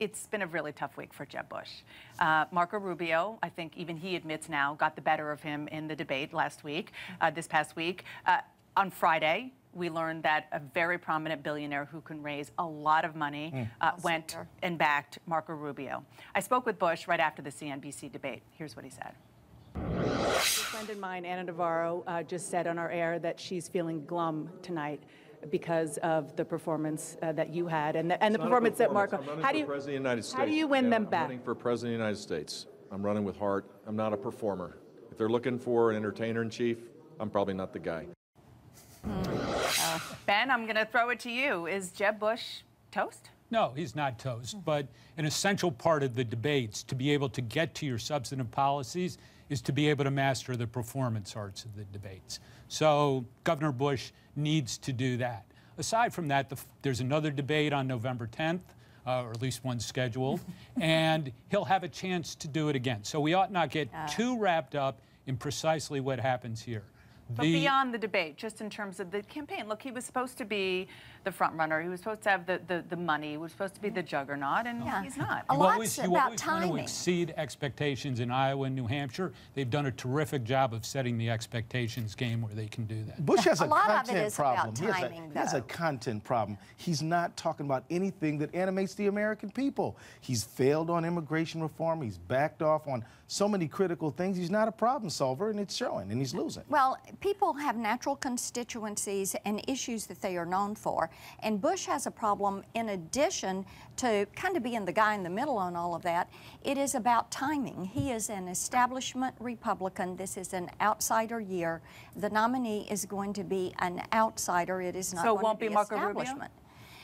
It's been a really tough week for Jeb Bush. Marco Rubio, I think even he admits now, got the better of him in the debate this past week. On Friday, we learned that a very prominent billionaire who can raise a lot of money went and backed Marco Rubio. I spoke with Bush right after the CNBC debate. Here's what he said. A friend of mine, Ana Navarro, just said on our air that she's feeling glum tonight because of the performance that you had and the performance that Marco. How do you win them back? I'm running for President of the United States. I'm running with heart. I'm not a performer. If they're looking for an entertainer-in-chief, I'm probably not the guy. Ben, I'm going to throw it to you. Is Jeb Bush toast? No, he's not toast. But an essential part of the debates, to be able to get to your substantive policies, is to be able to master the performance arts of the debates. So Governor Bush needs to do that. Aside from that, there's another debate on November 10th, or at least one scheduled, and he'll have a chance to do it again. So we ought not get too wrapped up in precisely what happens here. But beyond the debate, just in terms of the campaign, look, he was supposed to be the front runner. He was supposed to have the money. He was supposed to be the juggernaut, and he's not. You always want to exceed expectations in Iowa and New Hampshire. They've done a terrific job of setting the expectations game where they can do that. Bush has a content problem. He has a content problem. He's not talking about anything that animates the American people. He's failed on immigration reform. He's backed off on so many critical things. He's not a problem solver, and it's showing, and he's losing. Well, people have natural constituencies and issues that they are known for. And Bush has a problem in addition to kind of being the guy in the middle on all of that. It is about timing. He is an establishment Republican. This is an outsider year. The nominee is going to be an outsider. It is not going to be Marco establishment. Rubio?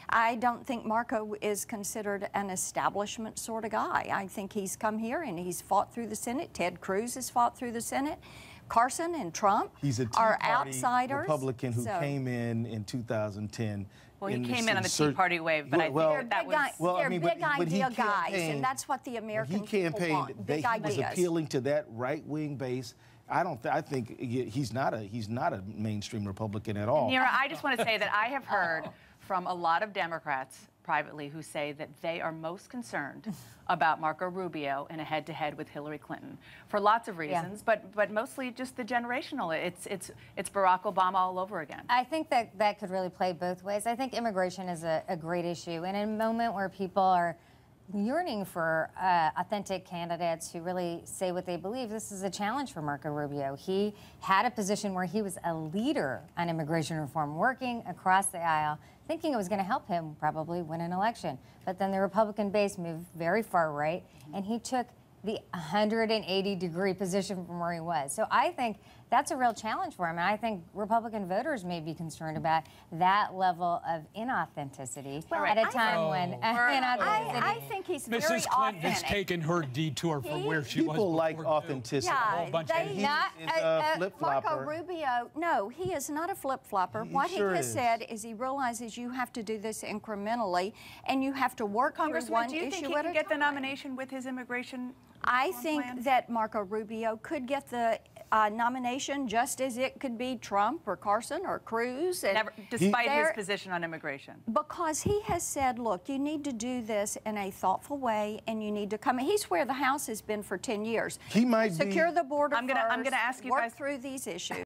I don't think Marco is considered an establishment sort of guy. I think he's come here and he's fought through the Senate. Ted Cruz has fought through the Senate. Carson and Trump are outsiders. Republican who came in 2010. Well, he came in on the Tea Party wave, but I think that was... They're big idea guys, and that's what the American people want, big ideas. He was appealing to that right-wing base. I think he's not a mainstream Republican at all. Neera, I just want to say that I have heard from a lot of Democrats privately who say that they are most concerned about Marco Rubio in a head-to-head with Hillary Clinton for lots of reasons, but mostly just the generational. It's Barack Obama all over again. I think that could really play both ways. I think immigration is a great issue, and in a moment where people are yearning for authentic candidates who really say what they believe, this is a challenge for Marco Rubio. He had a position where he was a leader on immigration reform, working across the aisle, thinking it was going to help him probably win an election. But then the Republican base moved very far right, and he took the 180-degree position from where he was. So I think that's a real challenge for him. And I think Republican voters may be concerned about that level of inauthenticity at a time when I think he's very Mrs. Clinton authentic. has taken her detour from where she was. People like authenticity. Marco Rubio, no, he is not a flip-flopper. What he has said is he realizes you have to do this incrementally, and you have to work through one issue at a time. Do you think he can get the nomination with his immigration I think that Marco Rubio could get the nomination just as it could be Trump or Carson or Cruz. Despite his position on immigration. Because he has said, look, you need to do this in a thoughtful way, and you need to come. He's where the House has been for 10 years. He might secure the border I'm going to ask you work guys through these issues.